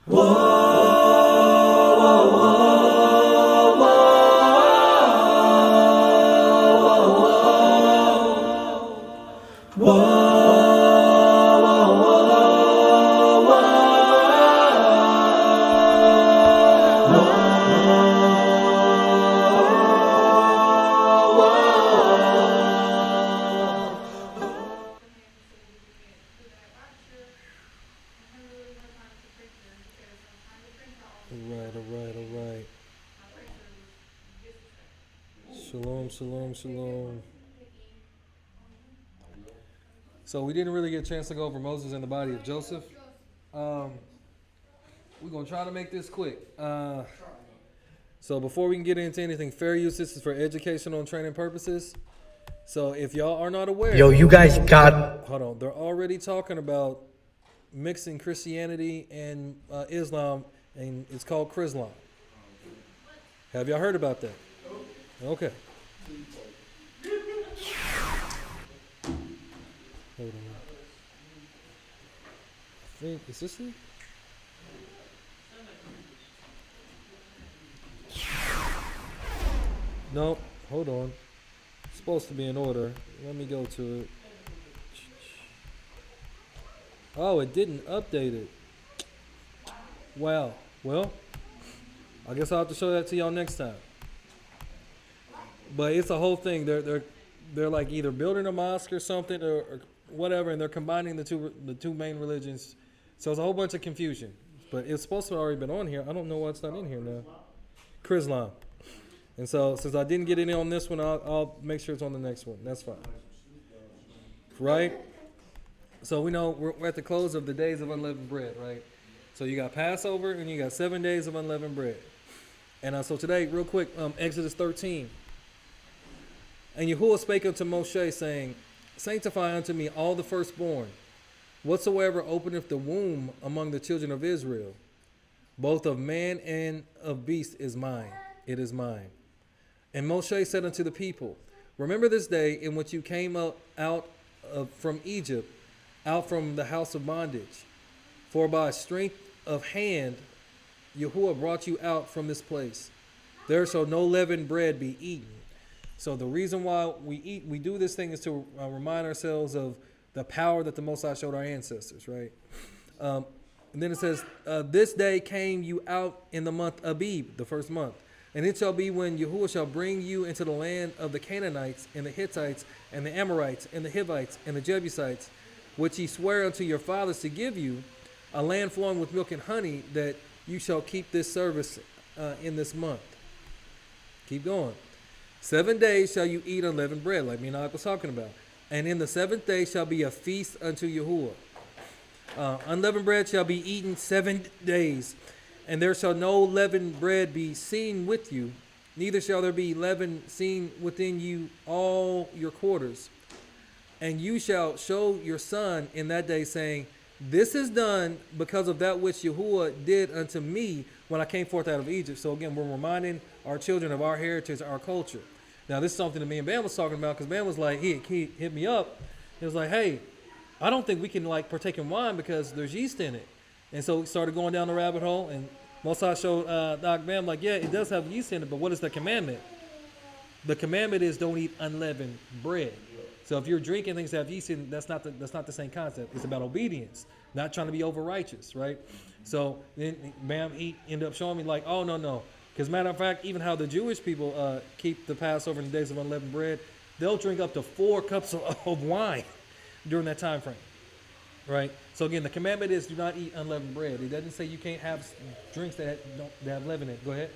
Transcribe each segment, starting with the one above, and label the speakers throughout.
Speaker 1: All right. Shalom. So we didn't really get a chance to go over Moses and the body of Joseph. We're going to try to make this quick. So before we can get into anything, fair use, this is for educational and training purposes. So if y'all are not aware...
Speaker 2: Yo, you guys got...
Speaker 1: Hold on. They're already talking about mixing Christianity and Islam, and it's called Chrislam. Have y'all heard about that? Okay. Hold on. I think, is this it? No, hold on. It's supposed to be in order. Let me go to it. Oh, it didn't update it. Wow. Well, I guess I'll have to show that to y'all next time. But it's a whole thing. They're like either building a mosque or something or whatever, and they're combining the two main religions. So it's a whole bunch of confusion. But it's supposed to have already been on here. I don't know why it's not in here now. Chrislam. And so since I didn't get it in on this one, I'll make sure it's on the next one. That's fine. Right? So we know we're at the close of the days of unleavened bread, right? So you got Passover and you got 7 days of unleavened bread. And so today, real quick, Exodus 13. And Yahuwah spake unto Moshe, saying, Sanctify unto me all the firstborn, whatsoever openeth the womb among the children of Israel, both of man and of beast is mine. It is mine. And Moshe said unto the people, Remember this day in which you came out from Egypt, out from the house of bondage. For by strength of hand Yahuwah brought you out from this place. There shall no leavened bread be eaten. So the reason why we do this thing is to remind ourselves of the power that the Most High showed our ancestors, right? And then it says, This day came you out in the month Abib, the first month. And it shall be when Yahuwah shall bring you into the land of the Canaanites and the Hittites and the Amorites and the Hivites and the Jebusites, which he sware unto your fathers to give you, a land flowing with milk and honey, that you shall keep this service in this month. Keep going. 7 days shall you eat unleavened bread, like me and I was talking about. And in the 7th day shall be a feast unto Yahuwah. Unleavened bread shall be eaten 7 days, and there shall no leavened bread be seen with you, neither shall there be leaven seen within you all your quarters. And you shall show your son in that day, saying, This is done because of that which Yahuwah did unto me when I came forth out of Egypt. So again, we're reminding our children of our heritage, our culture. Now, this is something that me and Bam was talking about, because Bam was like, he hit me up. He was like, hey, I don't think we can like partake in wine because there's yeast in it. And so we started going down the rabbit hole, and Mosai showed Doc Bam like, yeah, it does have yeast in it, but what is the commandment? The commandment is don't eat unleavened bread. So if you're drinking things that have yeast in, that's not the same concept. It's about obedience, not trying to be over righteous, right? So then Bam, he ended up showing me like, oh no. Because matter of fact, even how the Jewish people keep the Passover in the days of unleavened bread, they'll drink up to 4 cups of wine during that time frame, right? So again, the commandment is do not eat unleavened bread. It doesn't say you can't have drinks that have leaven in it. Go ahead.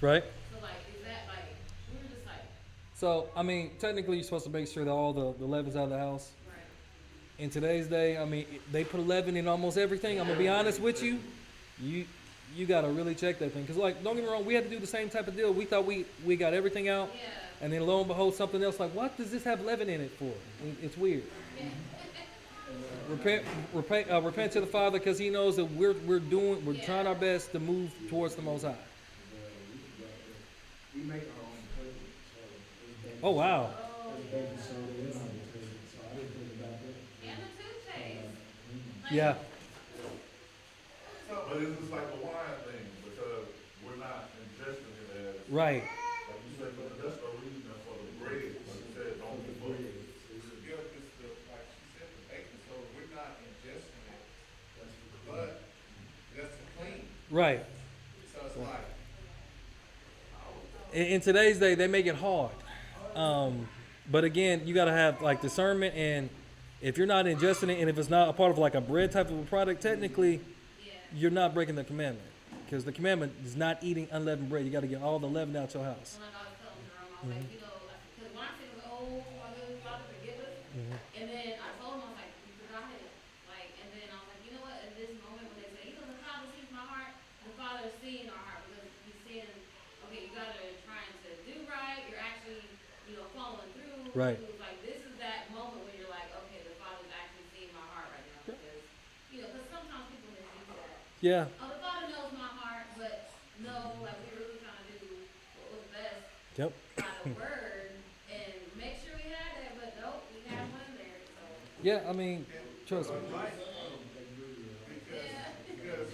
Speaker 1: Right?
Speaker 3: So, like, is that, like, we were just like...
Speaker 1: So, I mean, technically you're supposed to make sure that all the leaven's out of the house.
Speaker 3: Right.
Speaker 1: In today's day, I mean, they put leaven in almost everything. I'm going to be honest with you. You got to really check that thing. Because, like, don't get me wrong, we had to do the same type of deal. We thought we got everything out.
Speaker 3: Yeah.
Speaker 1: And then lo and behold, something else like, what does this have leaven in it for? It's weird.
Speaker 3: Yeah.
Speaker 1: repent to the Father because He knows that we're trying our best to move towards the Most High.
Speaker 2: We make our own cookies, so it's baking
Speaker 1: Oh wow,
Speaker 3: Oh,
Speaker 2: It's baking soda in our detergent, so I didn't think about that.
Speaker 3: and the toothpaste. Like,
Speaker 1: yeah,
Speaker 4: But it's just like the wine thing, because we're not ingesting it as,
Speaker 1: right,
Speaker 4: like you said, but that's the reason for the bread. Like you said, don't be full.
Speaker 5: Yeah, it's the, like she said, the baking soda, we're not ingesting it, but that's the clean.
Speaker 1: right.
Speaker 5: So it's like,
Speaker 1: In today's day, they make it hard. But again, you got to have like discernment, and if you're not ingesting it, and if it's not a part of like a bread type of a product, technically,
Speaker 3: yeah.
Speaker 1: you're not breaking the commandment, because the commandment is not eating unleavened bread. You got to get all the leaven out your house.
Speaker 3: When I was telling Jerome, I was like, you know, because when I said, oh, Father, forgive us, and then I told him, I was like, you forgot it. Like, and then I was like, you know what, in this moment when they say, you know, the Father sees my heart, the Father is seeing our heart, because he's saying, okay, you guys are trying to do right, you're actually, you know, following through.
Speaker 1: Right.
Speaker 3: It was like, this is that moment when you're like, okay, the Father's actually seeing my heart right now, because, you know, because sometimes people misuse that.
Speaker 1: Yeah,
Speaker 3: Oh, the Father knows my heart, but no, like we really trying to do what was best
Speaker 1: yep,
Speaker 3: by the word and make sure we had that, but nope, we had one there, so.
Speaker 1: yeah. I mean, trust me.
Speaker 5: because,
Speaker 3: Yeah.
Speaker 5: because,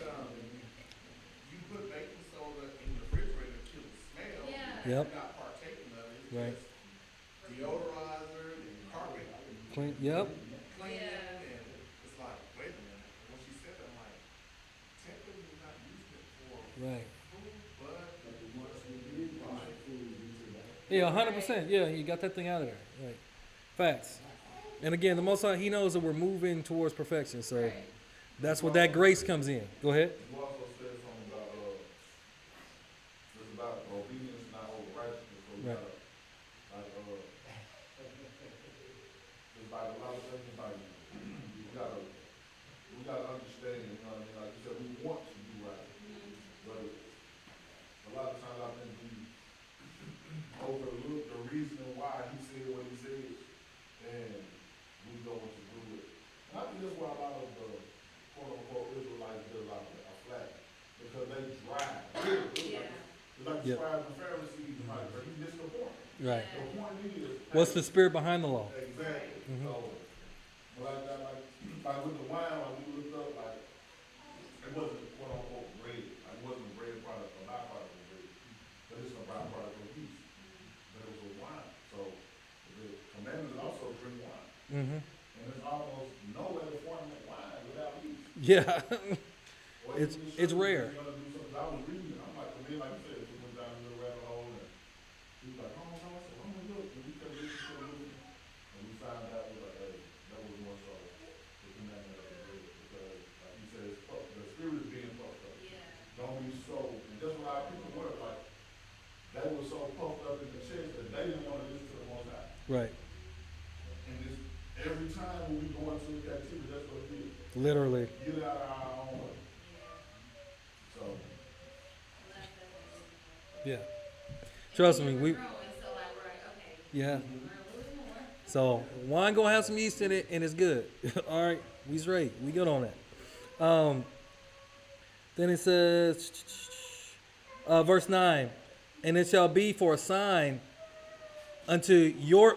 Speaker 5: you put baking soda in the refrigerator to the smell.
Speaker 3: Yeah.
Speaker 1: Yep.
Speaker 5: You're not partaking of it,
Speaker 1: Right.
Speaker 5: it's just deodorizer and carpet
Speaker 1: Clean. Yep.
Speaker 5: cleaning,
Speaker 3: Yeah.
Speaker 5: and it's like, wait a minute, when she said that, I'm like, technically we're not using it for
Speaker 1: Right.
Speaker 5: food, but
Speaker 2: But the ones we did use for food into that.
Speaker 1: Yeah, 100%. Yeah, you got that thing out of there. Right. Facts. And again, the Most High, He knows that we're moving towards perfection, so
Speaker 3: Right.
Speaker 1: that's where that grace comes in. Go ahead.
Speaker 4: You also said something about, it's about obedience, not over righteousness, so we
Speaker 1: Right.
Speaker 4: gotta, like, it's like a lot of things, like, we gotta understand, you know what I mean, like you said, we want to do right, but a lot of times I think we overlook the reason why he said what he said, and we go into do it. And I think that's why a lot of the quote-unquote Israelites get a lot of a flag, because they drive.
Speaker 3: Yeah.
Speaker 4: It's like the
Speaker 1: Yep.
Speaker 4: scribes and Pharisees, like, but he missed the point.
Speaker 1: Right.
Speaker 4: The point is.
Speaker 1: What's the spirit behind the law?
Speaker 4: Exactly.
Speaker 1: Mhm.
Speaker 4: So, but like with the wine, like we looked up, like, it wasn't quote unquote bread. Like, it wasn't a bread product, a byproduct of bread. But it's a byproduct of yeast. But it was a wine. So the commandment is also drink wine.
Speaker 1: Mm-hmm.
Speaker 4: And there's almost no way to formulate wine without yeast.
Speaker 1: Yeah.
Speaker 4: Or
Speaker 1: It's-
Speaker 4: even
Speaker 1: it's
Speaker 4: sugar,
Speaker 1: rare.
Speaker 4: you're gonna do something. I was reading, I'm like, to me, like you said, we went down a little rabbit hole, and he was like, oh, no, I said, oh, look, and we kept listening to the movie, and we found out, we were like, hey, that was more so the commandment of the bread, because, like you said, it's puffed, the spirit is being puffed up.
Speaker 3: Yeah.
Speaker 4: Don't be so, and that's what our people were, like, they were so puffed up in the chest that they didn't want to listen to the Most High.
Speaker 1: Right.
Speaker 4: And it's, every time when we go into the captivity, that's what it is.
Speaker 1: Literally.
Speaker 4: Get it out of our own way. So,
Speaker 3: Well, that's definitely-
Speaker 1: Yeah. Trust
Speaker 3: And
Speaker 1: me,
Speaker 3: we're
Speaker 1: we.
Speaker 3: growing, so like, we're like, okay,
Speaker 1: Yeah.
Speaker 3: learn a little bit more.
Speaker 1: So wine gonna have some yeast in it, and it's good. All right, we straight. We good on that. Then it says, verse 9, and it shall be for a sign unto your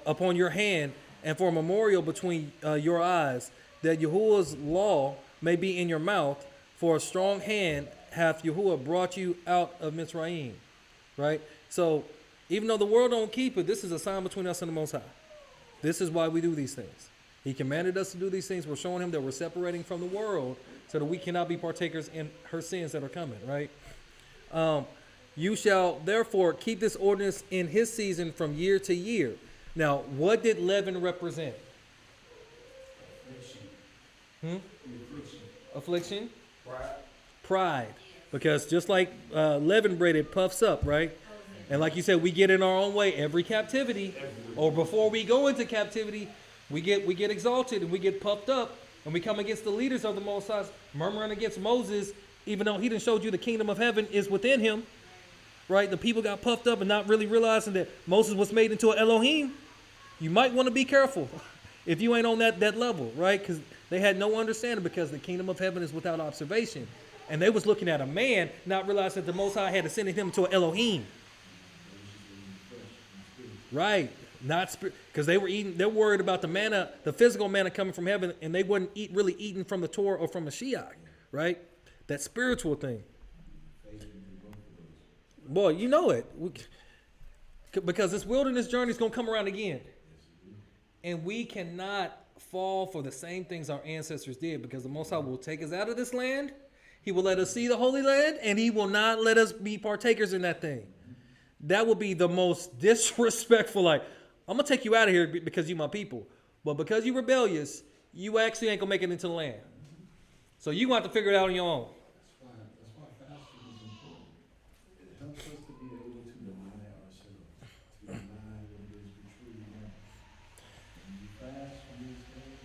Speaker 1: upon your hand, and for a memorial between your eyes, that Yahuwah's law may be in your mouth. For a strong hand hath Yahuwah brought you out of Mitzrayim. Right. So even though the world don't keep it, this is a sign between us and the Most High. This is why we do these things. He commanded us to do these things. We're showing him that we're separating from the world so that we cannot be partakers in her sins that are coming, right? You shall therefore keep this ordinance in his season from year to year. Now, what did leaven represent?
Speaker 2: Affliction. Affliction.
Speaker 1: Affliction?
Speaker 4: pride,
Speaker 1: Pride. Because just like leavened bread, it puffs up, right? And like you said, we get in our own way every captivity, or before we go into captivity, we get exalted and we get puffed up, and we come against the leaders of the Most High, murmuring against Moses, even though he done showed you the kingdom of heaven is within him, right? The people got puffed up and not really realizing that Moses was made into an Elohim. You might want to be careful. if you ain't on that level, right? Because they had no understanding because the kingdom of heaven is without observation. And they was looking at a man, not realizing that the Most High had ascended him to an Elohim. Right. Not spirit, because they're worried about the manna, the physical manna coming from heaven, and they wouldn't really eating from the Torah or from the Mashiach, right? That spiritual thing. Boy, you know it. Because this wilderness journey is going to come around again. And we cannot fall for the same things our ancestors did, because the Most High will take us out of this land. He will let us see the Holy Land, and he will not let us be partakers in that thing. That would be the most disrespectful, like, I'm going to take you out of here because you my people. But because you rebellious, you actually ain't going to make it into the land. So you going to have to figure it out on your own.
Speaker 2: That's why fasting is important. It helps us to be able to deny ourselves, to deny what it is we truly want. When you fast from these things,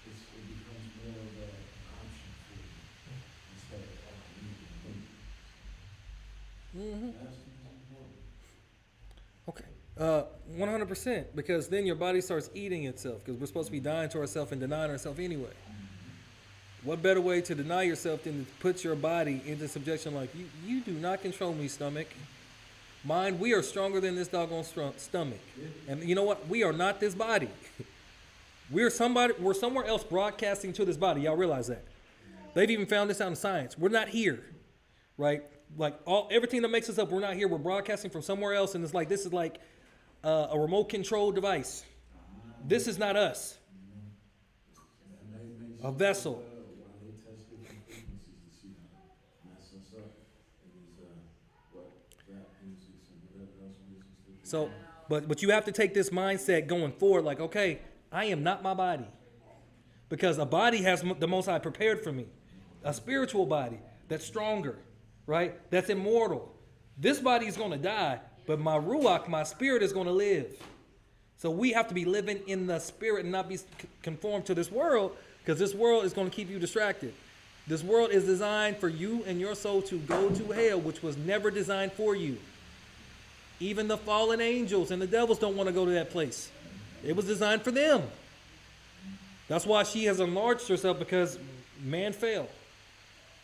Speaker 2: it becomes more of an option for you instead of you can
Speaker 1: Mm-hmm.
Speaker 2: Fasting is important.
Speaker 1: Okay. 100%, because then your body starts eating itself, because we're supposed to be dying to ourselves and denying ourselves anyway. What better way to deny yourself than to put your body into subjection? Like, you do not control me, stomach. Mind, we are stronger than this doggone stomach. And you know what? We are not this body. We're somewhere else broadcasting to this body. Y'all realize that? They've even found this out in science. We're not here, right? Like everything that makes us up, we're not here. We're broadcasting from somewhere else, and it's like this is like a remote control device. This is not us. A vessel.
Speaker 2: While they test different frequencies to see how to mess us up in these rap music and whatever else music they do.
Speaker 1: So, but you have to take this mindset going forward. Like, okay, I am not my body, because a body has the Most High prepared for me, a spiritual body that's stronger, right? That's immortal. This body is going to die, but my ruach, my spirit, is going to live. So we have to be living in the spirit and not be conformed to this world, because this world is going to keep you distracted. This world is designed for you and your soul to go to hell, which was never designed for you. Even the fallen angels and the devils don't want to go to that place. It was designed for them. That's why she has enlarged herself, because man fell.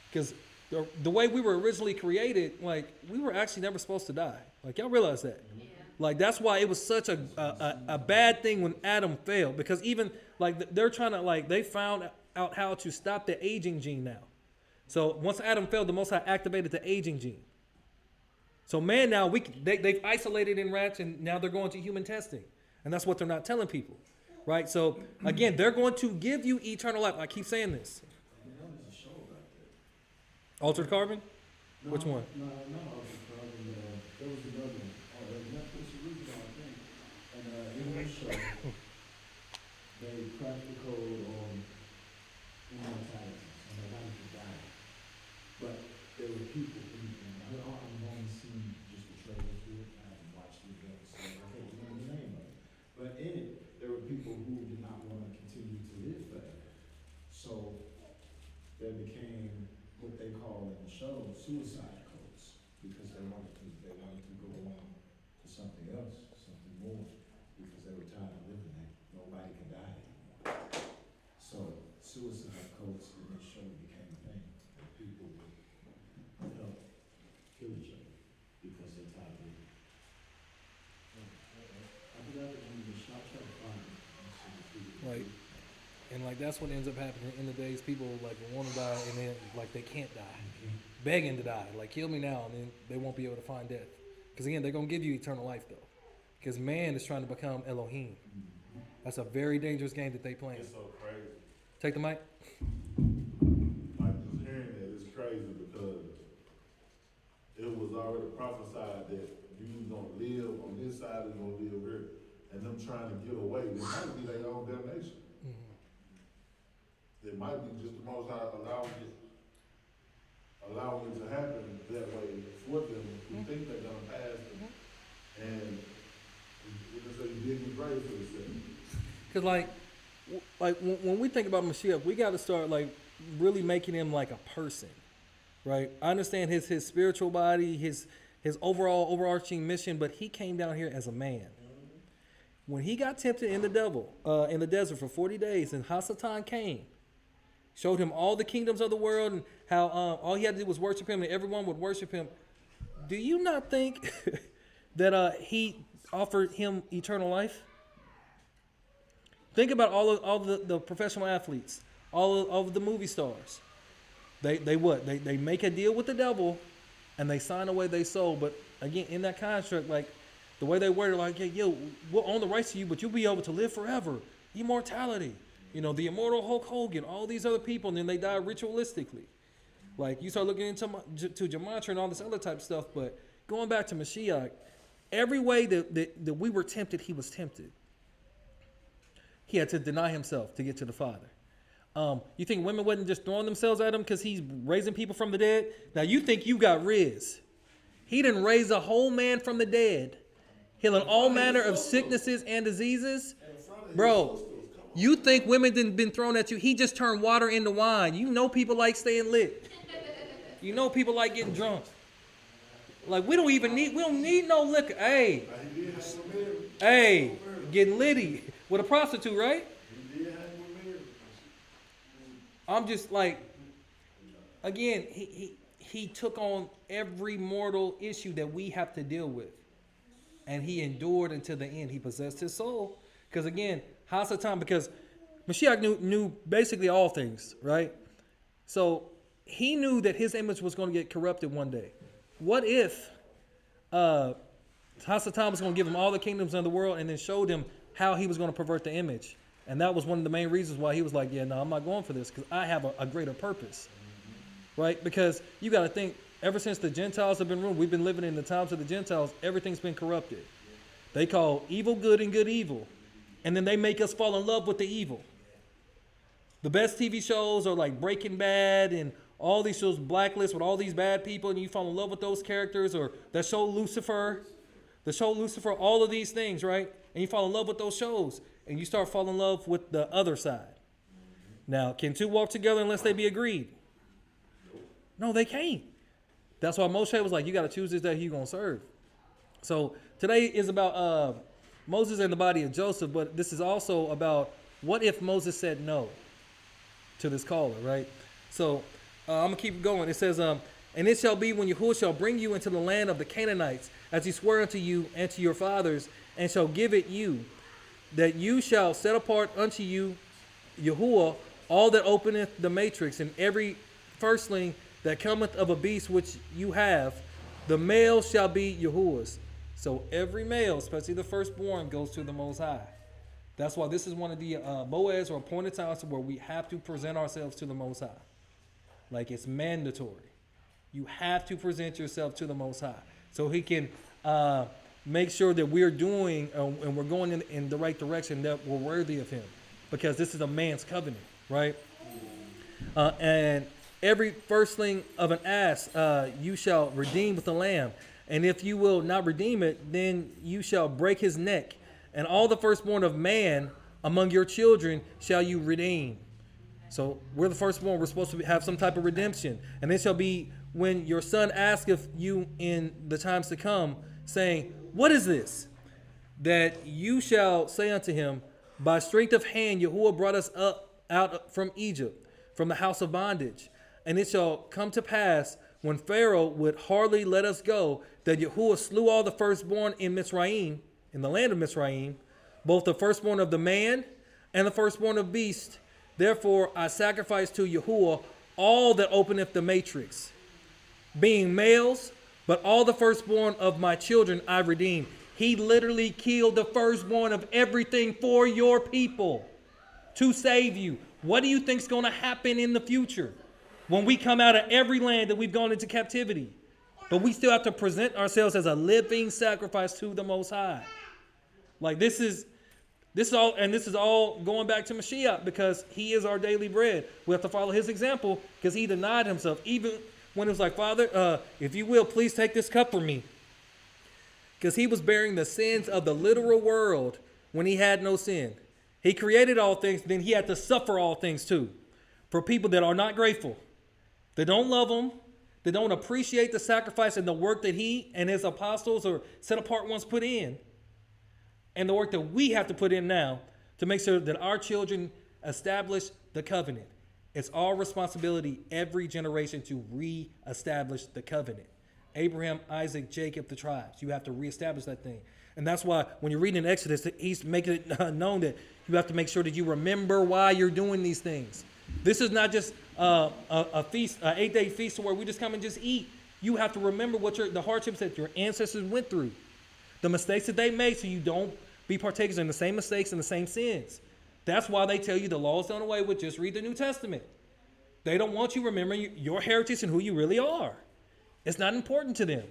Speaker 1: Because the way we were originally created, like, we were actually never supposed to die. Like, y'all realize that?
Speaker 3: Yeah.
Speaker 1: Like, that's why it was such a bad thing when Adam failed. Because even, like, they're trying to, like, they found out how to stop the aging gene now. So once Adam failed, the Most High activated the aging gene. So man, now they've isolated in rats, and now they're going to human testing. And that's what they're not telling people, right? So again, they're going to give you eternal life. I keep saying this.
Speaker 2: There's a show about that.
Speaker 1: Altered Carbon?
Speaker 2: No,
Speaker 1: Which one?
Speaker 2: No, not Altered Carbon. There was another one. Oh, Netflix original, I think. And in that show, they cracked the code on immortality, and nobody could die. But there were people, and I've only seen just the trailer to it. I haven't watched the episode. I can't remember the name of it. But in it, there were people who did not want to continue to live forever. So there became what they call in the show suicide codes, because they wanted to go on to something else, something more, because they were tired of living there. Nobody could die anymore. So suicide codes in this show became a thing. And people would help kill each other because they're tired of living. I forgot the name of the shop. Try to find it.
Speaker 1: Right. And like that's what ends up happening in the days. People like want to die, and then like they can't die, begging to die. Like, kill me now, and then they won't be able to find death. Because again, they're gonna give you eternal life though. Because man is trying to become Elohim. That's a very dangerous game that they playing.
Speaker 4: It's so crazy.
Speaker 1: Take the mic.
Speaker 4: Like, just hearing that is crazy, because it was already prophesied that you gonna live on this side and gonna live here, and them trying to get away. It might be their own damnation. It might be just the Most High allowing it to happen that way for them who think they're gonna pass them. And it's a big grave for themselves.
Speaker 1: Because like when we think about Mashiach, we got to start like really making him like a person, right? I understand his spiritual body, his overall overarching mission, but he came down here as a man. When he got tempted in the desert for 40 days, and Hasatan came, showed him all the kingdoms of the world and how all he had to do was worship him and everyone would worship him. Do you not think that he offered him eternal life? Think about all the professional athletes, all of the movie stars. They what? They make a deal with the devil and they sign away their soul. But again, in that contract, like the way they word it, like, hey, yo, we'll own the rights to you, but you'll be able to live forever. Immortality. You know, the immortal Hulk Hogan, all these other people, and then they die ritualistically. Like, you start looking into to Gematria and all this other type of stuff, but going back to Mashiach, every way that we were tempted, he was tempted. He had to deny himself to get to the Father. You think women wasn't just throwing themselves at him because he's raising people from the dead? Now, you think you got Riz. He didn't raise a whole man from the dead, healing all manner of sicknesses and diseases. Bro, you think women didn't been thrown at you? He just turned water into wine. You know people like staying lit. You know people like getting drunk. Like, we don't need no liquor. Hey, getting litty with a prostitute, right? I'm just like, again, he took on every mortal issue that we have to deal with. And he endured until the end. He possessed his soul. Because again, Hasatan, because Mashiach knew basically all things, right? So he knew that his image was going to get corrupted one day. What if Hasatan was going to give him all the kingdoms of the world and then showed him how he was going to pervert the image? And that was one of the main reasons why he was like, yeah, no, I'm not going for this because I have a greater purpose, right? Because you got to think, ever since the Gentiles have been ruled, we've been living in the times of the Gentiles, everything's been corrupted. They call evil good and good evil. And then they make us fall in love with the evil. The best TV shows are like Breaking Bad and all these shows, Blacklist, with all these bad people, and you fall in love with those characters, or that show Lucifer, all of these things, right? And you fall in love with those shows, and you start falling in love with the other side. Now, can two walk together unless they be agreed? No, they can't. That's why Moshe was like, you got to choose this day who you're going to serve. So today is about Moses and the body of Joseph, but this is also about what if Moses said no to this caller, right? So I'm going to keep going. It says, and it shall be when Yahuwah shall bring you into the land of the Canaanites, as he swore unto you and to your fathers, and shall give it you, that you shall set apart unto you, Yahuwah, all that openeth the matrix, and every firstling that cometh of a beast which you have, the male shall be Yahuwah's. So every male, especially the firstborn, goes to the Most High. That's why this is one of the Boaz or appointed times where we have to present ourselves to the Most High. Like, it's mandatory. You have to present yourself to the Most High so he can make sure that we're doing and we're going in the right direction, that we're worthy of him, because this is a man's covenant, right? And every firstling of an ass you shall redeem with a lamb. And if you will not redeem it, then you shall break his neck. And all the firstborn of man among your children shall you redeem. So we're the firstborn. We're supposed to have some type of redemption. And it shall be when your son asketh you in the times to come, saying, what is this? That you shall say unto him, by strength of hand Yahuwah brought us up out from Egypt, from the house of bondage. And it shall come to pass, when Pharaoh would hardly let us go, that Yahuwah slew all the firstborn in Mizraim, in the land of Mizraim, both the firstborn of the man and the firstborn of beast. Therefore I sacrifice to Yahuwah all that openeth the matrix, being males, but all the firstborn of my children I redeem. He literally killed the firstborn of everything for your people to save you. What do you think is going to happen in the future when we come out of every land that we've gone into captivity? But we still have to present ourselves as a living sacrifice to the Most High. Like, this is all going back to Mashiach, because he is our daily bread. We have to follow his example, because he denied himself. Even when it was like, Father, if you will, please take this cup from me. Because he was bearing the sins of the literal world when he had no sin. He created all things, then he had to suffer all things too. For people that are not grateful, they don't love him, they don't appreciate the sacrifice and the work that he and his apostles or set apart ones put in. and the work that we have to put in now to make sure that our children establish the covenant. It's our responsibility every generation to reestablish the covenant. Abraham, Isaac, Jacob, the tribes. You have to reestablish that thing. And that's why when you're reading in Exodus, he's making it known that you have to make sure that you remember why you're doing these things. This is not just a feast, an 8-day feast where we just come and just eat. You have to remember what the hardships that your ancestors went through, the mistakes that they made, so you don't be partakers in the same mistakes and the same sins. That's why they tell you the law is done away with. Just read the New Testament. They don't want you remembering your heritage and who you really are. It's not important to them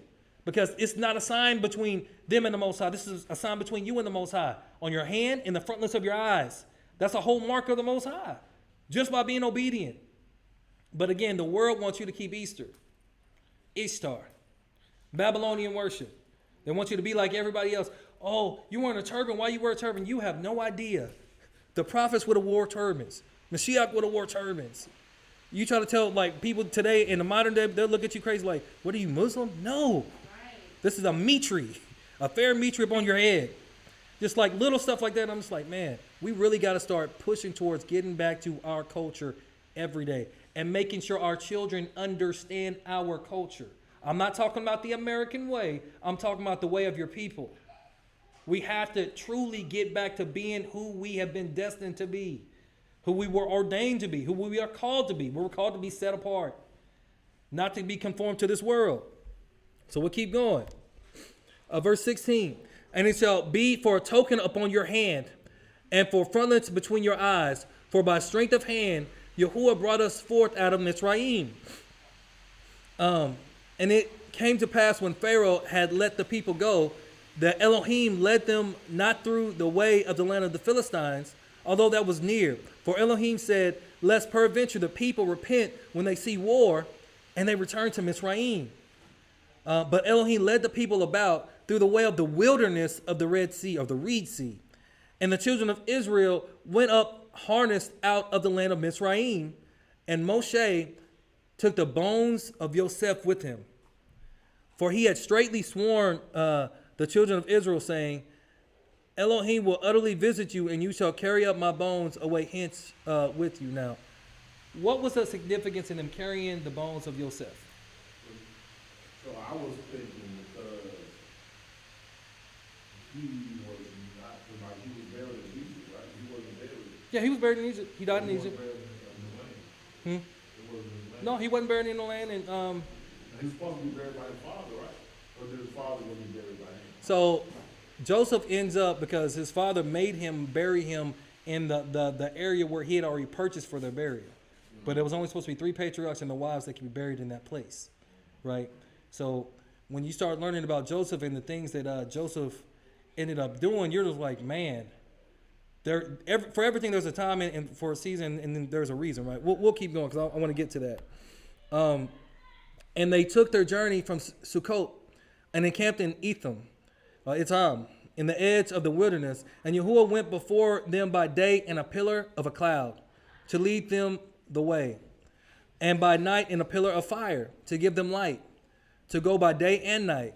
Speaker 1: because it's not a sign between them and the Most High. This is a sign between you and the Most High. On your hand, in the frontlets of your eyes. That's a whole mark of the Most High. Just by being obedient. But again, the world wants you to keep Easter. Ishtar. Babylonian worship. They want you to be like everybody else. Oh, you wearing a turban. Why you wear a turban? You have no idea. The prophets would have wore turbans. Mashiach would have wore turbans. You try to tell like people today in the modern day, they'll look at you crazy like, what are you, Muslim? No.
Speaker 3: Right.
Speaker 1: This is a mitri, a fair mitri up on your head. Just like little stuff like that. I'm just like, man, we really got to start pushing towards getting back to our culture every day and making sure our children understand our culture. I'm not talking about the American way. I'm talking about the way of your people. We have to truly get back to being who we have been destined to be, who we were ordained to be, who we are called to be. We're called to be set apart, not to be conformed to this world. So we'll keep going. Verse 16, and it shall be for a token upon your hand and for frontlets between your eyes, for by strength of hand Yahuwah brought us forth out of Mitzrayim. And it came to pass when Pharaoh had let the people go, that Elohim led them not through the way of the land of the Philistines, although that was near. For Elohim said, lest peradventure the people repent when they see war, and they return to Mitzrayim. But Elohim led the people about through the way of the wilderness of the Red Sea, of the Reed Sea. And the children of Israel went up harnessed out of the land of Mitzrayim, and Moshe took the bones of Yosef with him. For he had straitly sworn the children of Israel, saying, Elohim will utterly visit you, and you shall carry up my bones away hence with you. Now, what was the significance in them carrying the bones of Yosef?
Speaker 4: So I was thinking because he was not, like he was buried in Egypt, right? He wasn't buried.
Speaker 1: Yeah, he was buried in Egypt. He died in
Speaker 4: He wasn't
Speaker 1: Egypt.
Speaker 4: buried in the land.
Speaker 1: Hmm?
Speaker 4: It wasn't in the land.
Speaker 1: No, he wasn't buried in the land. And
Speaker 4: He was supposed to be buried by his father, right? Or did his father want to be buried by him?
Speaker 1: so Joseph ends up, because his father made him bury him in the area where he had already purchased for their burial. But it was only supposed to be 3 patriarchs and the wives that could be buried in that place, right? So when you start learning about Joseph and the things that Joseph ended up doing, you're just like, man, for everything there's a time and for a season, and then there's a reason, right? We'll keep going because I want to get to that. And they took their journey from Sukkot and encamped in Etam, in the edge of the wilderness. And Yahuwah went before them by day in a pillar of a cloud to lead them the way, and by night in a pillar of fire to give them light, to go by day and night.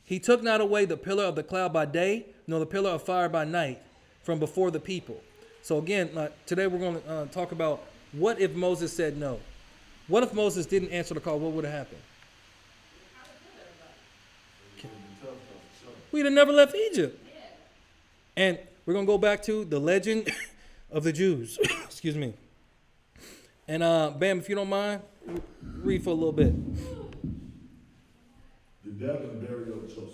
Speaker 1: He took not away the pillar of the cloud by day, nor the pillar of fire by night from before the people. So again, today we're going to talk about what if Moses said no? What if Moses didn't answer the call? What would have happened? We'd have never left Egypt. And we're going to go back to the legend of the Jews. Excuse me. And Bam, if you don't mind, read for a little bit.
Speaker 2: The death and burial of Joseph.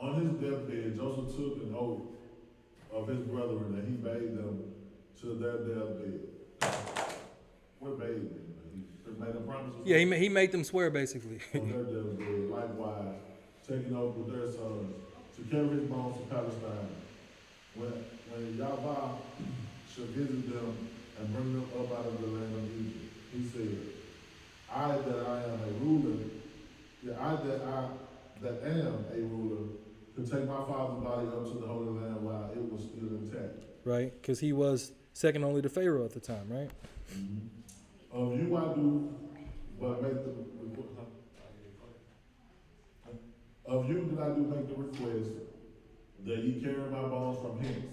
Speaker 2: On his deathbed, Joseph took an oath of his brethren that he bade them to their deathbed. What bade them? He made them promises?
Speaker 1: Yeah, he made them swear, basically.
Speaker 2: On their deathbed, likewise, taking oath with their sons to carry his bones to Palestine. When Yahweh shall visit them and bring them up out of the land of Egypt, he said, I that am a ruler, could take my father's body up to the Holy Land while it was still intact.
Speaker 1: Right, because he was second only to Pharaoh at the time, right?
Speaker 2: Mm-hmm. Of you I do, but make the of you did I do make the request,
Speaker 6: that ye carry my bones from hence,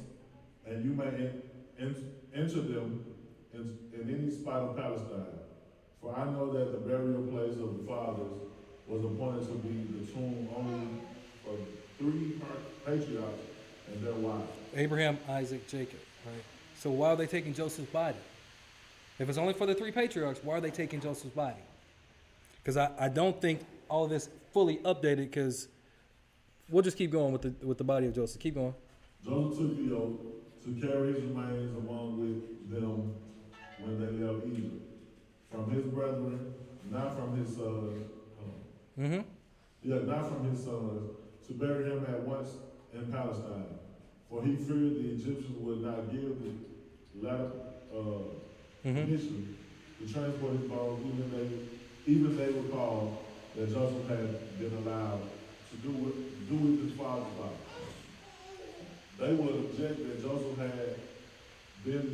Speaker 6: and you may enter them in any spot of Palestine. For I know that the burial place of the fathers was appointed to be the tomb only for three patriarchs and their wives.
Speaker 1: Abraham, Isaac, Jacob, right? So why are they taking Joseph's body? If it's only for the three patriarchs, why are they taking Joseph's body? Because I don't think all of this fully updated, because we'll just keep going with the body of Joseph. Keep going.
Speaker 6: Joseph took the oath to carry his remains along with them when they left Egypt, from his brethren, not from his sons.
Speaker 1: Mm-hmm.
Speaker 6: Not from his sons, to bury him at once in Palestine. For he feared the Egyptians would not give the latter permission to transport his bones, even they recalled that Joseph had been allowed to do with his father's body. They would object that Joseph had been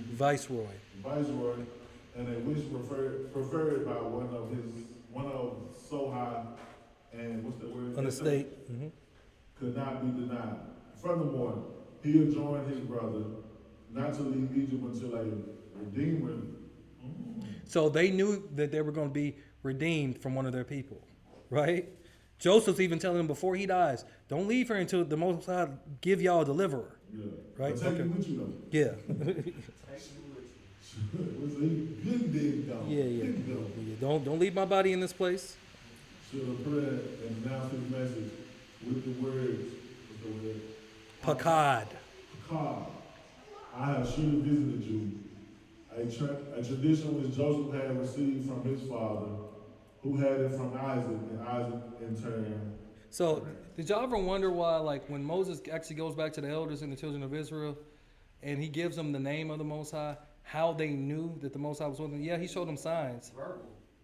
Speaker 6: the
Speaker 1: Viceroy.
Speaker 6: viceroy, and a wish preferred by one of so high, and what's the word?
Speaker 1: On the state. Mm-hmm.
Speaker 6: Could not be denied. Furthermore, he adjourned his brother not to leave Egypt until a redeemer.
Speaker 1: So they knew that they were going to be redeemed from one of their people, right? Joseph's even telling them before he dies, don't leave here until the Most High give y'all a deliverer.
Speaker 6: Yeah.
Speaker 1: Right?
Speaker 6: But take
Speaker 1: Okay.
Speaker 6: him with you though.
Speaker 1: Yeah. Yeah. Don't leave my body in this place.
Speaker 6: Should have prayed and announced his message with the words,
Speaker 1: Pakad.
Speaker 6: Pakad, I have surely visited you. A tradition which Joseph had received from his father, who had it from Isaac, and Isaac in turn.
Speaker 1: So, did y'all ever wonder why, like, when Moses actually goes back to the elders and the children of Israel, and he gives them the name of the Most High, how they knew that the Most High was with them? Yeah, he showed them signs.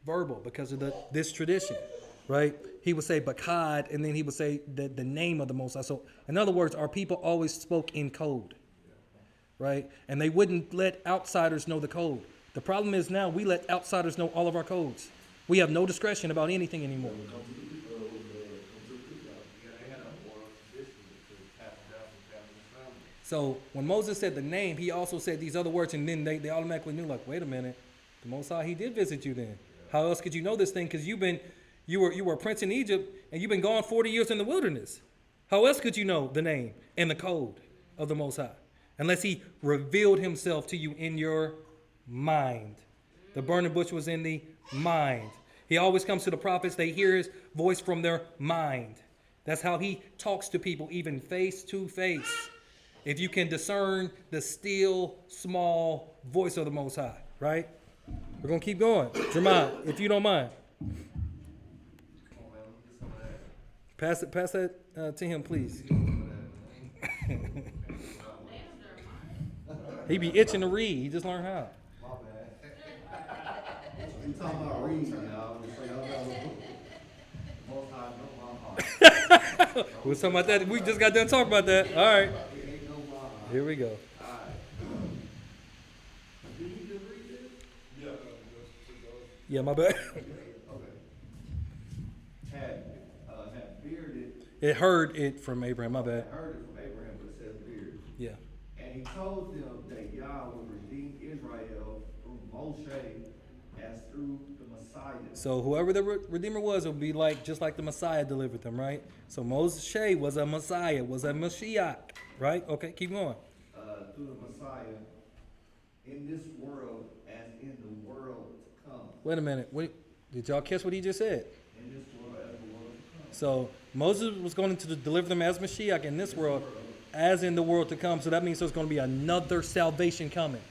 Speaker 1: Verbal, because of this tradition, right? He would say Bakad, and then he would say the name of the Most High. So, in other words, our people always spoke in code, right? And they wouldn't let outsiders know the code. The problem is now we let outsiders know all of our codes. We have no discretion about anything anymore. So when Moses said the name, he also said these other words, and then they automatically knew, like, wait a minute, the Most High, he did visit you then. How else could you know this thing? Because you were a prince in Egypt, and you've been gone 40 years in the wilderness. How else could you know the name and the code of the Most High? Unless he revealed himself to you in your mind. The burning bush was in the mind. He always comes to the prophets. They hear his voice from their mind. That's how he talks to people, even face to face. If you can discern the still, small voice of the Most High, right? We're going to keep going. Jeremiah, if you don't mind. Pass that to him, please. He be itching to read. He just learned how.
Speaker 2: My bad. We talking about reading, y'all. We say, Most High know my heart.
Speaker 1: We was talking about that. We just got done talking about that. All right.
Speaker 2: He ain't know my heart.
Speaker 1: Here we go.
Speaker 2: All right. Did you just read this?
Speaker 1: Yeah, my bad.
Speaker 2: Okay. Had bearded.
Speaker 1: It heard it from Abraham. My bad.
Speaker 2: I heard it from Abraham, but it says beard.
Speaker 1: Yeah.
Speaker 2: And he told them that Yah would redeem Israel through Moshe as through the Messiah.
Speaker 1: So whoever the Redeemer was, it would be just like the Messiah delivered them, right? So Moshe was a Messiah, was a Mashiach, right? Okay, keep going.
Speaker 2: Through the Messiah in this world as in the world to come.
Speaker 1: Wait a minute. Did y'all catch what he just said?
Speaker 2: In this world as the world to come.
Speaker 1: So Moses was going to deliver them as Mashiach in this world, as in the world to come. So that means there's going to be another salvation coming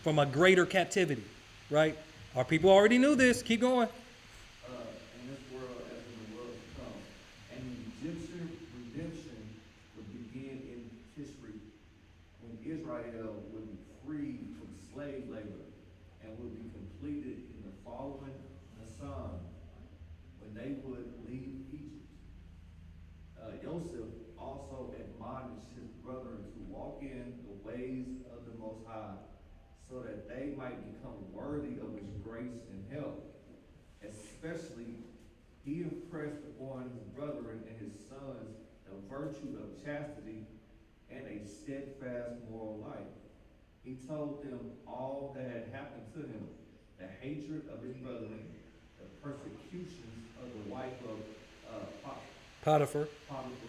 Speaker 1: from a greater captivity, right? Our people already knew this. Keep going.
Speaker 2: In this world as in the world to come. And Egyptian redemption would begin in history when Israel would be freed from slave labor and would be completed in the following Hassan when they would leave Egypt. Joseph also admonished his brethren to walk in the ways of the Most High so that they might become worthy of his grace and help. Especially, he impressed upon his brethren and his sons
Speaker 7: a virtue of chastity, and a steadfast moral life. He told them all that had happened to him, the hatred of his brethren, the persecutions of the wife of
Speaker 1: Potiphar,
Speaker 7: Potiphar,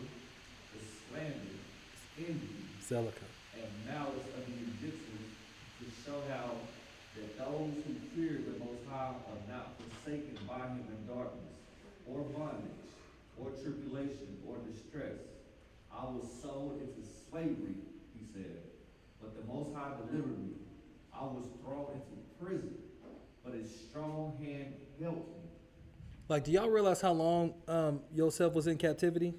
Speaker 7: the slander, envy,
Speaker 1: Zelica.
Speaker 7: and malice of the Egyptians, to show how that those who fear the Most High are not forsaken by him in darkness, or bondage, or tribulation, or distress. I was sold into slavery, he said, but the Most High delivered me. I was thrown into prison, but his strong hand helped me.
Speaker 1: Like, do y'all realize how long Yosef was in captivity?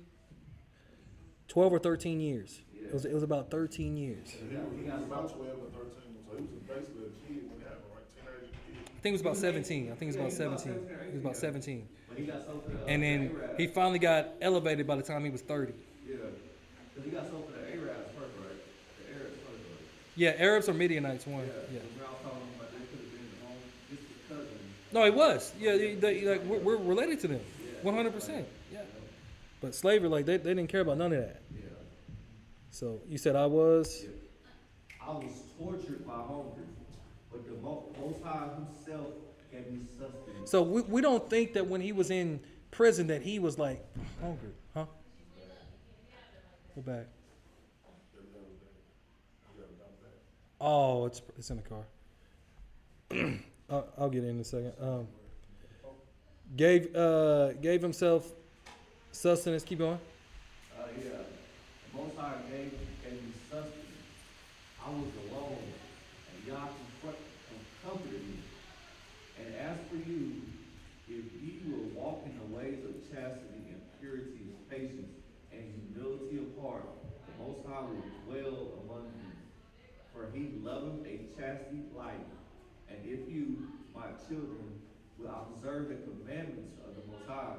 Speaker 1: 12 or 13 years.
Speaker 7: Yeah.
Speaker 1: It was about 13 years.
Speaker 6: And he was about 12 or 13, so he was basically a kid when it happened, right? Teenager kid.
Speaker 1: I think it was about 17. I think it was
Speaker 7: Yeah,
Speaker 1: about
Speaker 7: he was about
Speaker 1: 17.
Speaker 7: 17,
Speaker 1: He was about
Speaker 7: yeah.
Speaker 1: 17.
Speaker 7: But he got sold to the
Speaker 1: And then
Speaker 7: Arabs.
Speaker 1: he finally got elevated by the time he was 30.
Speaker 7: Yeah, because he got sold to the Arabs first, right? The Arabs first, right?
Speaker 1: Yeah, Arabs or Midianites one. Yeah.
Speaker 7: When I was talking about they could have been his own distant cousin.
Speaker 1: No, it was. Yeah, like we're related to them.
Speaker 7: Yeah.
Speaker 1: 100%. Yeah. But slavery, like they didn't care about none of that.
Speaker 7: Yeah.
Speaker 1: So you said I was.
Speaker 7: Yeah. I was tortured by hunger, but the Most High himself gave me sustenance.
Speaker 1: So we don't think that when he was in prison that he was like hungry, huh? Go back. Oh, it's in the car. I'll get it in a second. Gave himself sustenance. Keep going.
Speaker 7: Yeah. The Most High gave me sustenance. I was alone, and Yah comforted me. And as for you, if ye will walk in the ways of chastity and purity and patience and humility of heart, the Most High will dwell among you. For he loveth a chastity life. And if you, my children, will observe the commandments of the Most High,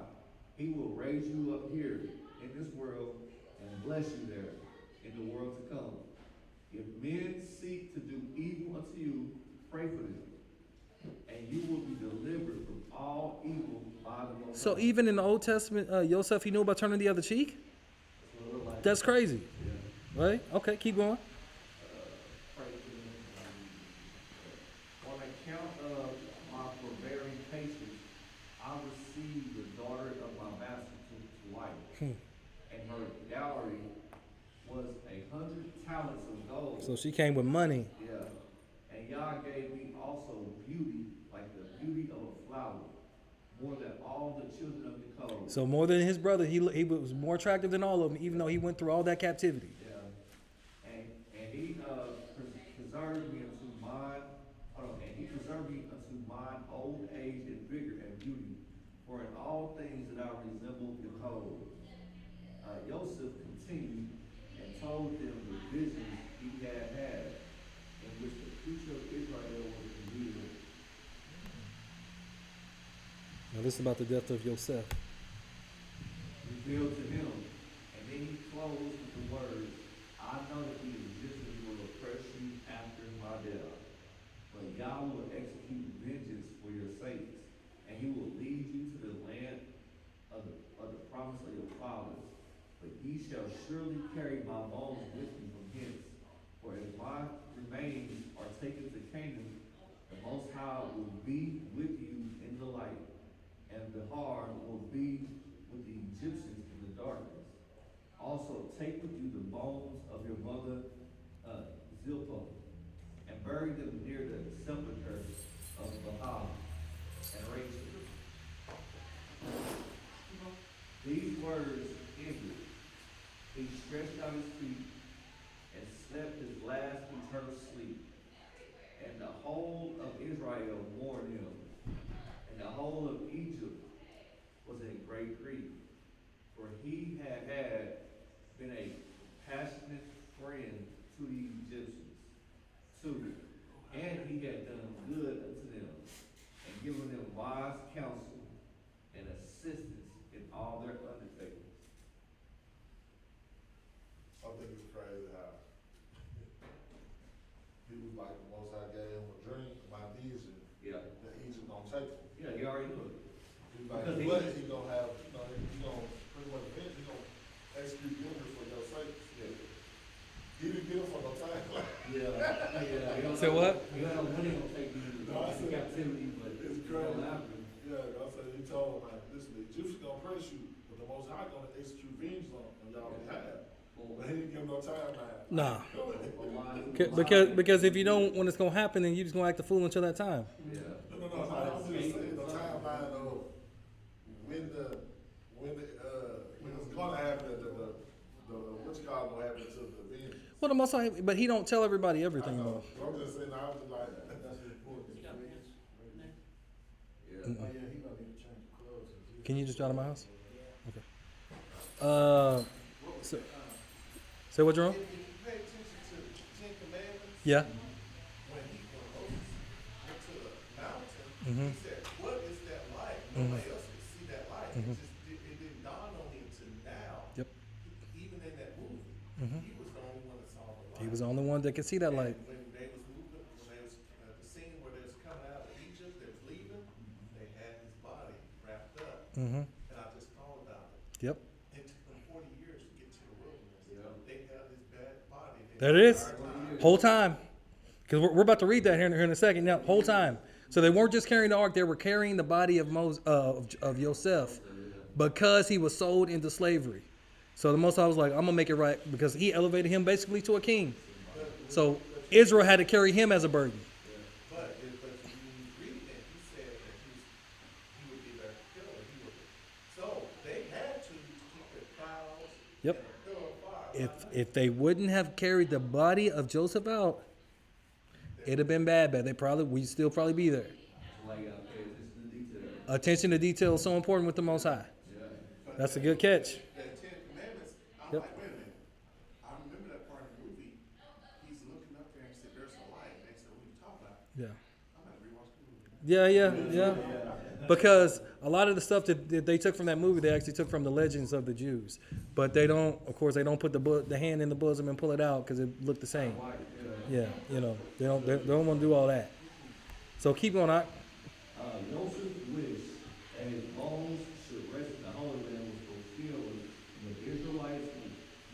Speaker 7: he will raise you up here in this world and bless you there in the world to come. If men seek to do evil unto you, pray for them, and you will be delivered from all evil by the Most High.
Speaker 1: So even in the Old Testament, Yosef, he knew about turning the other cheek.
Speaker 7: That's what it looked like.
Speaker 1: That's crazy,
Speaker 7: Yeah.
Speaker 1: right? Okay, keep going.
Speaker 7: Pray for them. On account of my forbearing patience, I received the daughter of my master to wife, and her dowry was 100 talents of gold.
Speaker 1: So she came with money.
Speaker 7: Yeah. And Yah gave me also beauty, like the beauty of a flower, more than all the children of the coast.
Speaker 1: So more than his brother, he was more attractive than all of them, even though he went through all that captivity.
Speaker 7: Yeah. And he preserved me unto mine, and he preserved me unto mine old age and vigor and beauty. For in all things that I resemble behold. Joseph continued and told them the visions he had had, in which the future of Israel was revealed.
Speaker 1: Now this is about the death of Yosef.
Speaker 7: Revealed to him, and then he closed with the words, I know that the Egyptians will oppress you after my death, but Yah will execute vengeance for your sakes, and he will lead you to the land of the promise of your fathers. But ye shall surely carry my bones with you from hence, for if my remains are taken to Canaan, the Most High will be with you in the light, and the hard will be with the Egyptians in the darkness. Also take with you the bones of your mother Zilpah, and bury them near the sepulchre of Bahah, and Rachel. These words ended. He stretched out his feet and slept his last eternal sleep. And the whole of Israel mourned him, and the whole of Egypt was in great grief, for he had been a passionate friend to the Egyptians, too, and he had done good unto them, and given them wise counsel and assistance in all their undertakings.
Speaker 6: I think it's crazy how he was like the Most High gave him a dream, my vision,
Speaker 7: Yeah,
Speaker 6: that Egypt gonna take him.
Speaker 7: yeah, he already knew it.
Speaker 6: He's like,
Speaker 7: Because
Speaker 6: what he gonna have, he gonna pretty much he gonna execute
Speaker 7: Yeah.
Speaker 1: Say what?
Speaker 7: You don't know when they gonna take you
Speaker 6: No, I
Speaker 7: into
Speaker 6: said,
Speaker 7: captivity, but
Speaker 6: it's
Speaker 7: it's gonna
Speaker 6: crazy.
Speaker 7: happen.
Speaker 6: Yeah, I said, he told him, like, listen, the Egyptians gonna press you, but the Most High gonna execute vengeance on y'all behalf. But he didn't give him no timeline.
Speaker 1: Nah.
Speaker 7: Alive.
Speaker 1: Because if you don't when it's gonna happen, then you just gonna act a fool until that time.
Speaker 7: Yeah.
Speaker 6: No, I'm just saying the timeline of when it's gonna happen, the what you call it gonna happen to the vengeance.
Speaker 1: Well, the Most High, but he don't tell everybody
Speaker 6: I
Speaker 1: everything
Speaker 6: know,
Speaker 1: though.
Speaker 6: I'm just saying, I was just like,
Speaker 2: That's important.
Speaker 7: Yeah.
Speaker 2: Oh, yeah, he gonna need to change the clothes.
Speaker 1: Can you just drive to my house? Okay. So, say what, Jerome?
Speaker 5: If you pay attention to the Ten Commandments,
Speaker 1: Yeah.
Speaker 5: when Moses went to the mountain,
Speaker 1: Mhm.
Speaker 5: he said, "What is that like?" Nobody else could see that light.
Speaker 1: Mhm.
Speaker 5: It didn't dawn on me until now.
Speaker 1: Yep.
Speaker 5: Even in that movie,
Speaker 1: Mhm.
Speaker 5: he was the only one that saw the light.
Speaker 1: He was the only one that could see that light.
Speaker 5: And when they was moving, when they was the scene where they was coming out of Egypt, they was leaving. They had his body wrapped up,
Speaker 1: Mhm.
Speaker 5: and I just thought about it.
Speaker 1: Yep.
Speaker 5: It took them 40 years to get to the wilderness.
Speaker 7: Yeah.
Speaker 5: They held his bad body.
Speaker 1: There it is. Whole time. Because we're about to read that here in a second. Now, whole time. So they weren't just carrying the ark; they were carrying the body of of Yosef, because he was sold into slavery. So the Most High was like, "I'm gonna make it right," because he elevated him basically to a king. So Israel had to carry him as a burden.
Speaker 5: But when you read it, he said that he would be their killer. So they had to keep their clouds
Speaker 1: Yep.
Speaker 5: and a pillar of fire.
Speaker 1: If they wouldn't have carried the body of Joseph out, it'd have been bad. We'd still probably be there.
Speaker 7: That's why you gotta pay attention to detail.
Speaker 1: Attention to detail is so important with the Most High.
Speaker 7: Yeah.
Speaker 1: That's a good catch.
Speaker 5: The Ten Commandments, I'm
Speaker 1: Yep.
Speaker 5: like, wait a minute. I remember that part of the movie. He's looking up there and he said, "There's a light." And they said, "What are you talking about?"
Speaker 1: Yeah.
Speaker 5: I'm gonna rewatch the movie.
Speaker 1: Yeah. Because a lot of the stuff that they took from that movie, they actually took from the legends of the Jews. But they don't, of course, they don't put the hand in the bosom and pull it out because it looked the same.
Speaker 7: White,
Speaker 1: Yeah, they don't want to do all that. So keep going on.
Speaker 7: Joseph's wish that his bones should rest in the Holy Land was fulfilled when the Israelites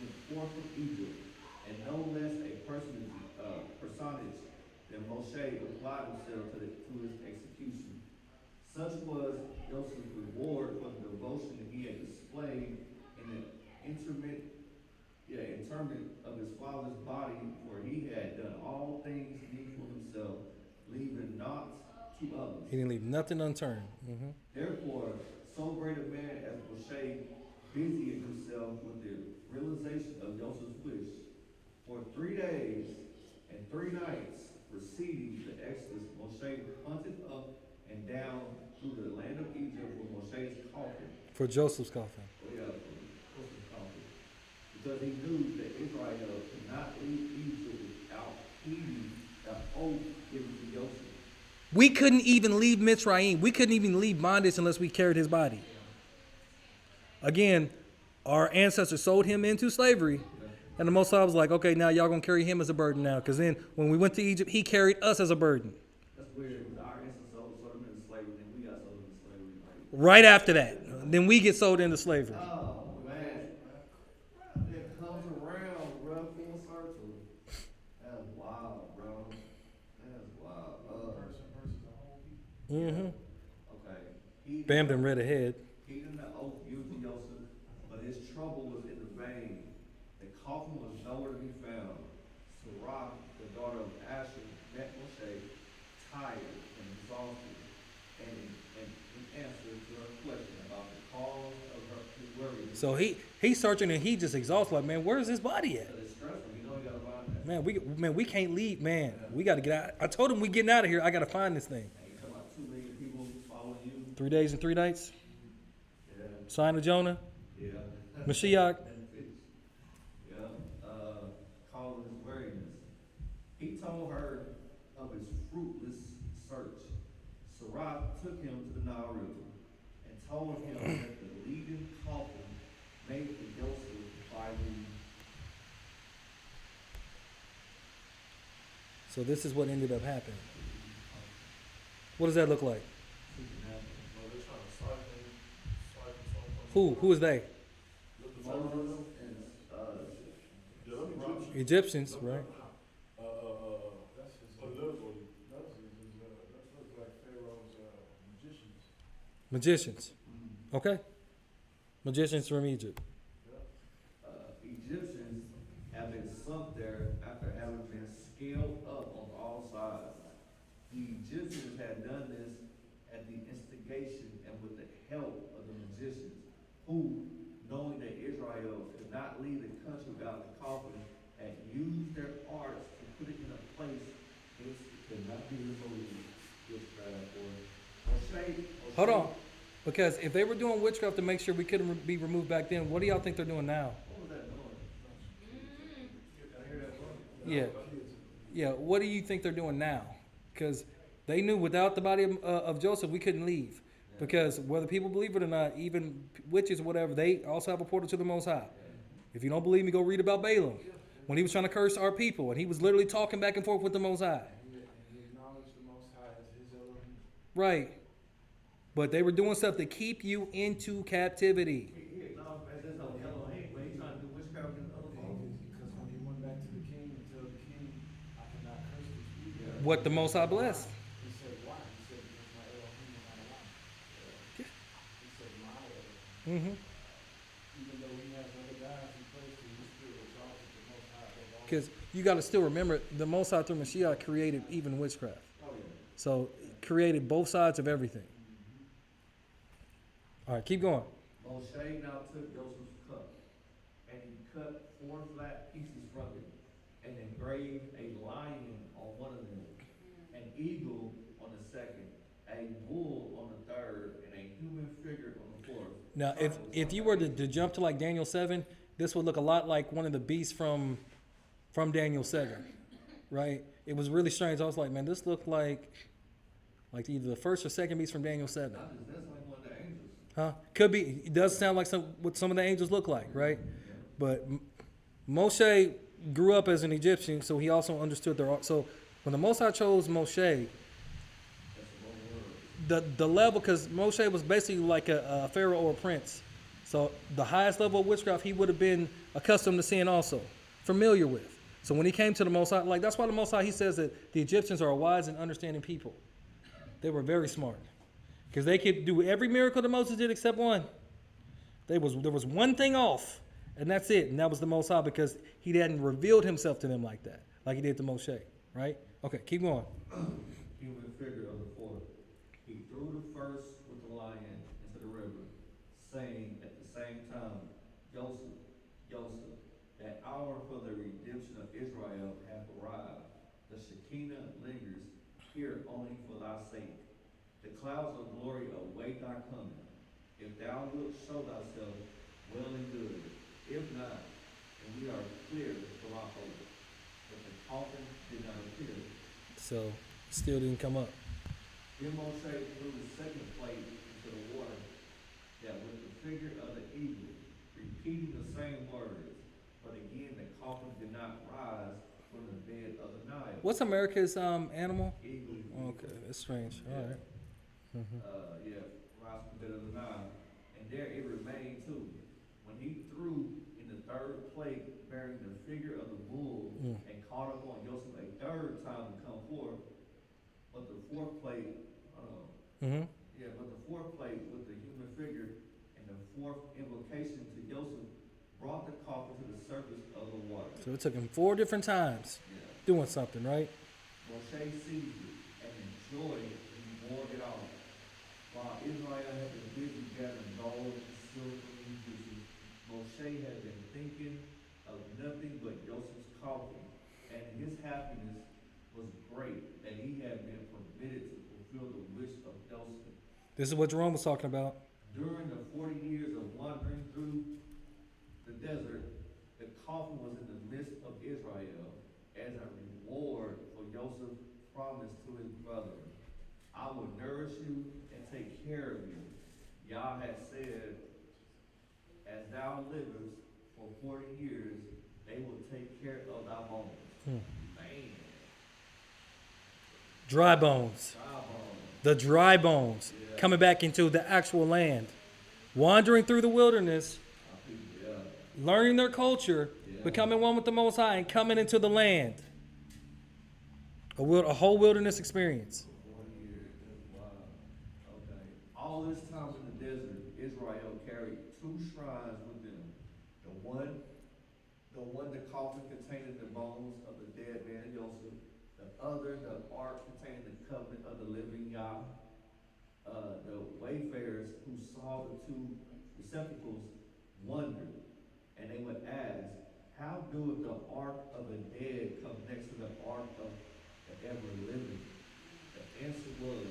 Speaker 7: went forth from Egypt, and no less a personage than Moshe applied himself to his execution. Such was Joseph's reward for the devotion that he had displayed in the interment of his father's body, for he had done all things needful himself, leaving naught to others.
Speaker 1: He didn't leave nothing unturned. Mm-hmm.
Speaker 7: Therefore, so great a man as Moshe busied himself with the realization of Joseph's wish. For 3 days and 3 nights preceding the Exodus, Moshe hunted up and down through the land of Egypt with Moshe's coffin.
Speaker 1: For Joseph's coffin.
Speaker 7: Joseph's coffin. Because he knew that Israel could not leave Egypt without heeding the oath given to Joseph.
Speaker 1: We couldn't even leave Mitzrayim. We couldn't even leave bondage unless we carried his body. Again, our ancestors sold him into slavery. And the Most High was like, okay, now y'all going to carry him as a burden now. Because then when we went to Egypt, he carried us as a burden.
Speaker 7: That's weird. Our ancestors sold them into slavery, then we got sold into slavery.
Speaker 1: Right after that. Then we get sold into slavery.
Speaker 7: Oh, man. It comes around, bro, full circle. That's wild, bro. That's wild.
Speaker 2: Versus the whole people.
Speaker 1: Mm-hmm.
Speaker 7: Okay. He
Speaker 1: Bam done read ahead.
Speaker 7: He did the oath given to Joseph, but his trouble was in the vein. The coffin was nowhere to be found. Sarah, the daughter of Asher, met Moshe, tired and exhausted, and in answer to her question about the cause of his worry.
Speaker 1: So he's searching and he just exhausted. Like, man, where's his body at?
Speaker 7: It's stressful. You know you gotta find that.
Speaker 1: Man, we can't leave. Man, we got to get out. I told him we getting out of here. I got to find this thing.
Speaker 7: And you talking about 2 million people following you.
Speaker 1: 3 days and 3 nights.
Speaker 7: Yeah.
Speaker 1: Sign of Jonah.
Speaker 7: Yeah.
Speaker 1: Mashiach.
Speaker 7: Yeah. Causing his weariness. He told her of his fruitless search. Sarah took him to the Nile River and told him that the leading coffin made for Joseph by the.
Speaker 1: So this is what ended up happening. What does that look like?
Speaker 6: No, they're trying to swipe something.
Speaker 1: Who is they?
Speaker 7: Moses and
Speaker 6: Yeah, them
Speaker 1: Egyptians, right? Magicians. Okay? Magicians from Egypt.
Speaker 7: Egyptians have been sunk there after having been scaled up on all sides. The Egyptians had done this at the instigation and with the help of the magicians, who, knowing that Israel could not leave the country without the coffin, had used their arts to put it in a place which could not be removed.
Speaker 1: Hold on. Because if they were doing witchcraft to make sure we couldn't be removed back then, what do y'all think they're doing now?
Speaker 7: What was that noise?
Speaker 1: Yeah. Yeah, what do you think they're doing now? Because they knew without the body of Joseph, we couldn't leave. Because whether people believe it or not, even witches or whatever, they also have a portal to the Most High. If you don't believe me, go read about Balaam. When he was trying to curse our people, and he was literally talking back and forth with the Most High.
Speaker 2: He acknowledged the Most High as his Elohim.
Speaker 1: Right. But they were doing stuff to keep you into captivity.
Speaker 7: He acknowledged that there's no Elohim, but he's trying to do witchcraft in other folks.
Speaker 2: Because when he went back to the king and told the king, I cannot curse these people.
Speaker 1: What the Most High blessed.
Speaker 2: He said, why? He said, because my Elohim is not alive. He said, my Elohim.
Speaker 1: Mm-hmm.
Speaker 2: Even though he has other guys he prays to, he still exalted the Most High above all.
Speaker 1: Because you got to still remember, the Most High through Mashiach created even witchcraft.
Speaker 7: Oh, yeah.
Speaker 1: So, created both sides of everything. All right, keep going.
Speaker 7: Moshe now took Joseph's cup, and he cut 4 flat pieces from it, and engraved a lion on one of them, an eagle on the second, a bull on the third, and a human figure on the fourth.
Speaker 1: Now, if you were to jump to like Daniel 7, this would look a lot like one of the beasts from Daniel 7, right? It was really strange. I was like, man, this looked like either the first or second beast from Daniel 7.
Speaker 7: That's like one of the angels.
Speaker 1: Huh? Could be. It does sound like what some of the angels look like, right? But Moshe grew up as an Egyptian, so he also understood their. So when the Most High chose Moshe, the level, because Moshe was basically like a pharaoh or a prince, so the highest level of witchcraft he would have been accustomed to seeing, also familiar with. So when he came to the Most High, like that's why the Most High, he says that the Egyptians are a wise and understanding people. They were very smart. Because they could do every miracle that Moses did except one. There was one thing off, and that's it. And that was the Most High, because he hadn't revealed himself to them like that, like he did to Moshe, right? Okay, keep going.
Speaker 7: Human figure of the fourth. He threw the first with the lion into the river, saying at the same time, Joseph, Joseph, that hour for the redemption of Israel hath arrived. The Shekinah lingers here only for thy sake. The clouds of glory await thy coming. If thou wilt show thyself, well and good. If not, and we are clear from our hope. But the coffin did not appear.
Speaker 1: So, still didn't come up.
Speaker 7: Then Moshe threw the second plate into the water, that with the figure of the eagle, repeating the same words. But again, the coffin did not rise from the bed of the Nile.
Speaker 1: What's America's animal?
Speaker 7: Eagle.
Speaker 1: Okay, that's strange. All right.
Speaker 7: Rise from the bed of the Nile. And there it remained too. When he threw in the third plate, bearing the figure of the bull, and called upon Joseph a third time to come forth, but the fourth plate, but the fourth plate with the human figure and the fourth invocation to Joseph brought the coffin to the surface of the water.
Speaker 1: So it took him 4 different times doing something, right?
Speaker 7: Moshe seized it and enjoyed it and bore it off. While Israel had been busy gathering gold and silver from the Egyptians, Moshe had been thinking of nothing but Joseph's coffin, and his happiness was great that he had been permitted to fulfill the wish of Joseph.
Speaker 1: This is what Jerome was talking about.
Speaker 7: During the 40 years of wandering through the desert, the coffin was in the midst of Israel as a reward for Joseph's promise to his brethren. I will nourish you and take care of you. Yah had said, as thou livest for 40 years, they will take care of thy bones. Man.
Speaker 1: Dry bones.
Speaker 7: Dry bones.
Speaker 1: The dry bones coming back into the actual land. Wandering through the wilderness, learning their culture, becoming one with the Most High, and coming into the land. A whole wilderness experience.
Speaker 7: 40 years. Wow. Okay. All this time Israel carried two shrines with them. The one the coffin containing the bones of the dead man Joseph, the other the ark containing the covenant of the living Yah. The wayfarers who saw the two receptacles wondered, and they would ask, how doeth the ark of the dead come next to the ark of the ever living? The answer was,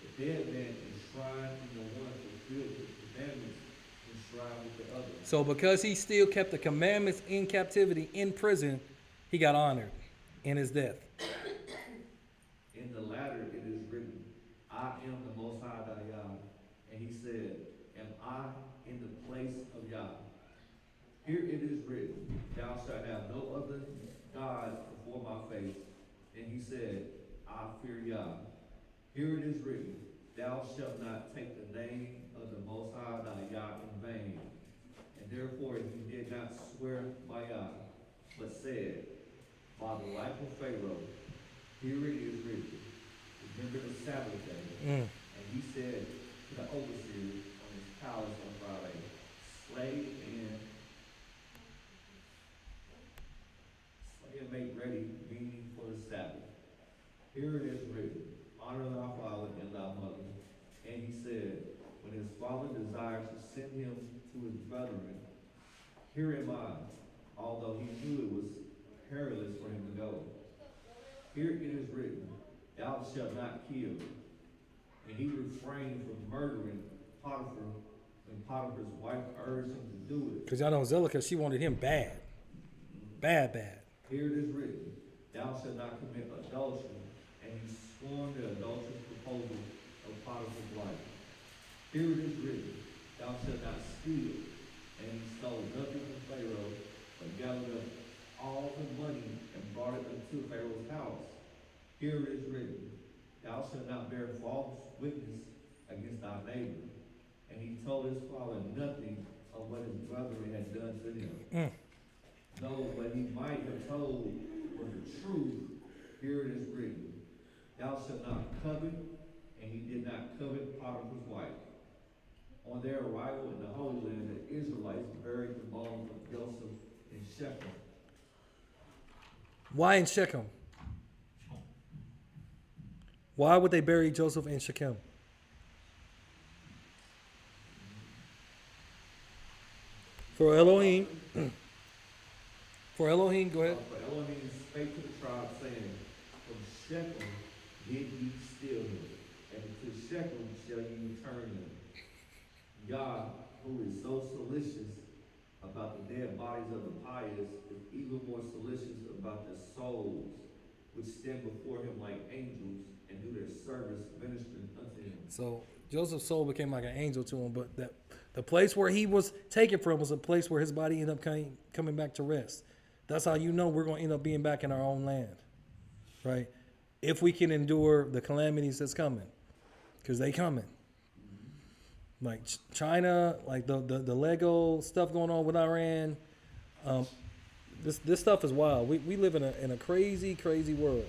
Speaker 7: the dead man enshrined in the one fulfilled the commandments enshrined with the other.
Speaker 1: So because he still kept the commandments in captivity, in prison, he got honored in his death.
Speaker 7: In the latter it is written, I am the Most High thy Yah. And he said, am I in the place of Yah? Here it is written, thou shalt have no other gods before my face. And he said, I fear Yah. Here it is written, thou shalt not take the name of the Most High thy Yah in vain. And therefore he did not swear by Yah, but said, by the life of Pharaoh, here it is written, remember the Sabbath day. And he said to the overseer on his palace on Friday, slay and make ready meeting for the Sabbath. Here it is written, honor thy father and thy mother. And he said, when his father desired to send him to his brethren, here am I, although he knew it was perilous for him to go. Here it is written, thou shalt not kill. And he refrained from murdering Potiphar when Potiphar's wife urged him to do it.
Speaker 1: Because y'all know Zelica, she wanted him bad. Bad, bad.
Speaker 7: Here it is written, thou shalt not commit adultery. And he scorned the adulterous proposal of Potiphar's wife. Here it is written, thou shalt not steal. And he stole nothing from Pharaoh, but gathered up all the money and brought it unto Pharaoh's house. Here it is written, thou shalt not bear false witness against thy neighbor. And he told his father nothing of what his brethren had done to him. Though what he might have told was the truth, here it is written, thou shalt not covet, and he did not covet Potiphar's wife. On their arrival in the Holy Land, the Israelites buried the bones of Joseph in Shechem.
Speaker 1: Why in Shechem? Why would they bury Joseph in Shechem? For Elohim. For Elohim, go ahead.
Speaker 7: For Elohim spake to the tribe, saying, from Shechem did ye steal him, and to Shechem shall ye return him. Yah, who is so solicitous about the dead bodies of the pious, is even more solicitous about their souls, which stand before him like angels, and do their service ministering unto him.
Speaker 1: So Joseph's soul became like an angel to him, but the place where he was taken from was a place where his body ended up coming back to rest. That's how you know we're going to end up being back in our own land, right? If we can endure the calamities that's coming, because they coming. Like China, like the Lego stuff going on with Iran. This stuff is wild. We live in a crazy world.